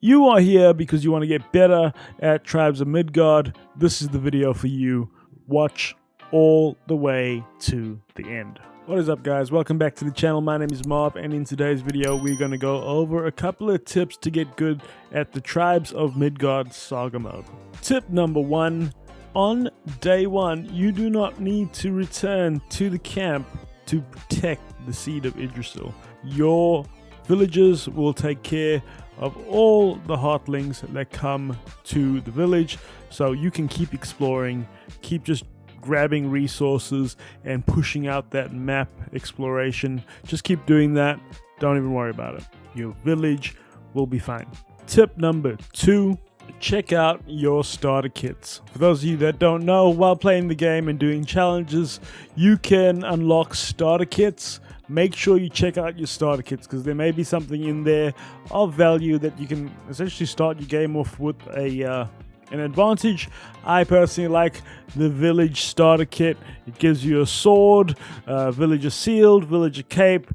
you are here because you want to get better at Tribes of Midgard, this is the video for you. Watch all the way to the end. What is up, guys? Welcome back to the channel. My name is Marv, and in today's video we're going to go over a couple of tips to get good at the Tribes of Midgard Saga Mode. Tip number 1. On day 1, you do not need to return to the camp to protect the seed of Yggdrasil. Your villagers will take care of all the heartlings that come to the village, so you can keep exploring, keep just grabbing resources and pushing out that map exploration. Just keep doing that. Don't even worry about it. Your village will be fine. Tip number 2. Check out your starter kits. For those of you that don't know, while playing the game and doing challenges, you can unlock starter kits. Make sure you check out your starter kits because there may be something in there of value that you can essentially start your game off with an advantage. I personally like the village starter kit. It gives you a sword, villager shield, villager cape,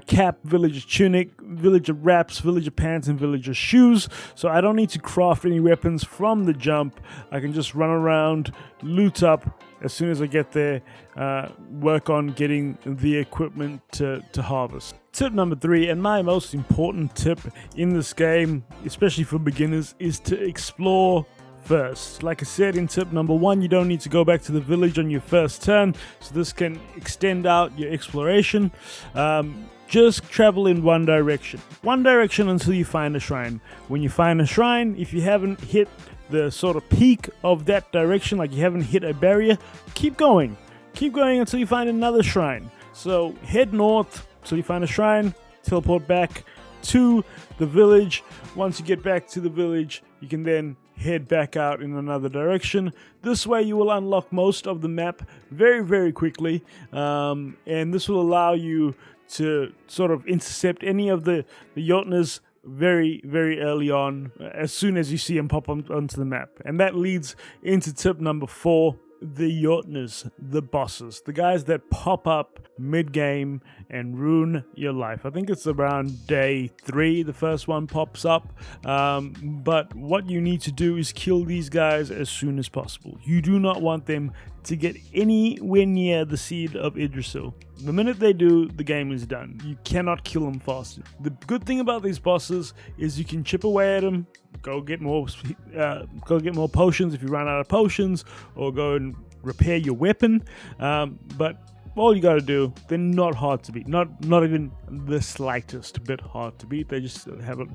cap, villager tunic, villager wraps, villager pants, and villager shoes. So I don't need to craft any weapons from the jump. I can just run around, loot up as soon as I get there, work on getting the equipment to harvest. Tip number 3, and my most important tip in this game, especially for beginners, is to explore first. Like I said in tip number 1, you don't need to go back to the village on your first turn, so this can extend out your exploration. Just travel in one direction until you find a shrine. When you find a shrine, if you haven't hit the sort of peak of that direction, like you haven't hit a barrier, keep going until you find another shrine. So head north till you find a shrine, teleport back to the village. Once you get back to the village, you can then head back out in another direction. This way you will unlock most of the map very, very quickly, and this will allow you to sort of intercept any of the Jotners very, very early on, as soon as you see them pop onto the map. And that leads into tip number 4. The Jotners, the bosses, the guys that pop up mid-game and ruin your life. I think it's around day 3 the first one pops up, but what you need to do is kill these guys as soon as possible. You do not want them to get anywhere near the seed of Yggdrasil. The minute they do, the game is done. You cannot kill them fast. The good thing about these bosses is you can chip away at them, go get more potions if you run out of potions, or go and repair your weapon. But all you got to do, they're not hard to beat, not even the slightest bit hard to beat. They're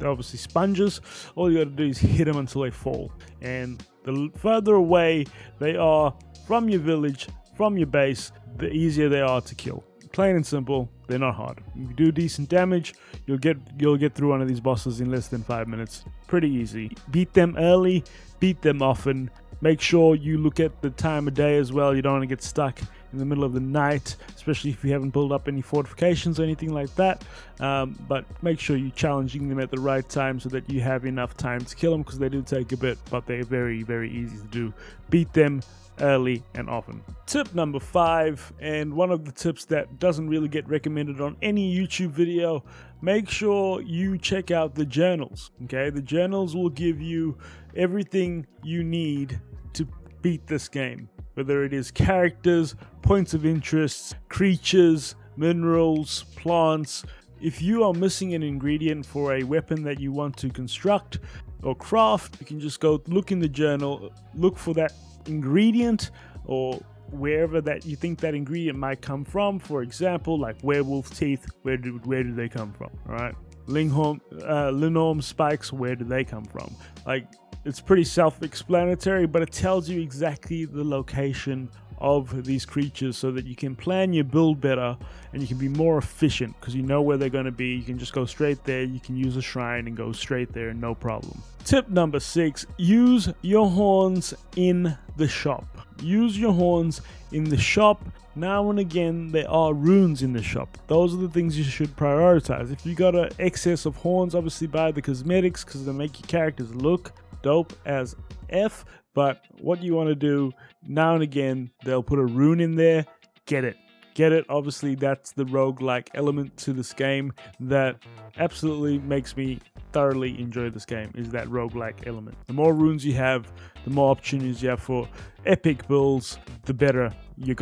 obviously sponges. All you got to do is hit them until they fall, and the further away they are from your village, from your base, the easier they are to kill. Plain and simple, they're not hard. If you do decent damage, you'll get through one of these bosses in less than 5 minutes. Pretty easy. Beat them early, beat them often. Make sure you look at the time of day as well. You don't want to get stuck in the middle of the night, especially if you haven't built up any fortifications or anything like that. But make sure you're challenging them at the right time so that you have enough time to kill them, because they do take a bit, but they're very, very easy to do. Beat them early and often. Tip number 5, and one of the tips that doesn't really get recommended on any YouTube video, make sure you check out the journals. Okay, the journals will give you everything you need to beat this game, whether it is characters, points of interest, creatures, minerals, plants. If you are missing an ingredient for a weapon that you want to construct or craft, you can just go look in the journal, look for that ingredient, or wherever that you think that ingredient might come from. For example, like werewolf teeth, where do they come from? All right, linnorm spikes, where do they come from? Like, it's pretty self-explanatory, but it tells you exactly the location of these creatures so that you can plan your build better and you can be more efficient because you know where they're going to be. You can just go straight there. You can use a shrine and go straight there, no problem. Tip number 6, use your horns in the shop. Use your horns in the shop. Now and again, there are runes in the shop. Those are the things you should prioritize. If you got an excess of horns, obviously buy the cosmetics because they make your characters look dope as F. But what you want to do, now and again, they'll put a rune in there. Get it. get it. Obviously, that's the roguelike element to this game that absolutely makes me thoroughly enjoy this game, is that roguelike element. The more runes you have, the more opportunities you have for epic builds, the better your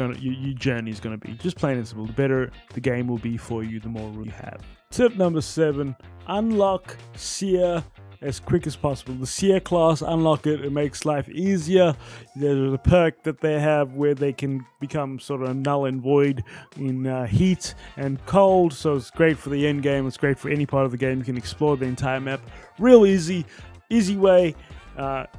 journey is gonna be. Just plain and simple. The better the game will be for you, the more runes you have. Tip number 7, unlock Seer as quick as possible. The Seer class, unlock it. It makes life easier. There's a perk that they have where they can become sort of null and void in heat and cold. So it's great for the end game. It's great for any part of the game. You can explore the entire map. Real easy way.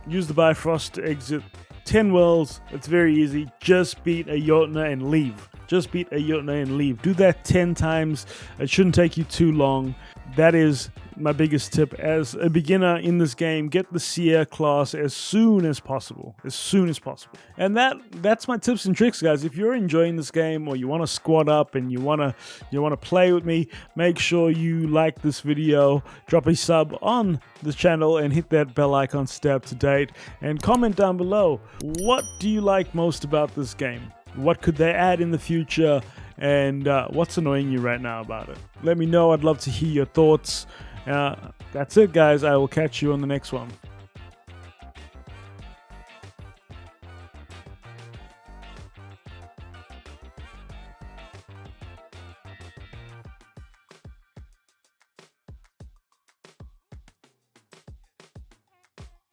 Use the Bifrost to exit 10 worlds. It's very easy. Just beat a Jotner and leave. Just beat a Jotner and leave. Do that 10 times. It shouldn't take you too long. That is my biggest tip as a beginner in this game. Get the Seer class as soon as possible. As soon as possible. And that's my tips and tricks, guys. If you're enjoying this game or you want to squad up and you want to play with me, make sure you like this video, drop a sub on the channel, and hit that bell icon to stay up to date. And comment down below, what do you like most about this game? What could they add in the future? And what's annoying you right now about it? Let me know. I'd love to hear your thoughts. That's it, guys. I will catch you on the next one.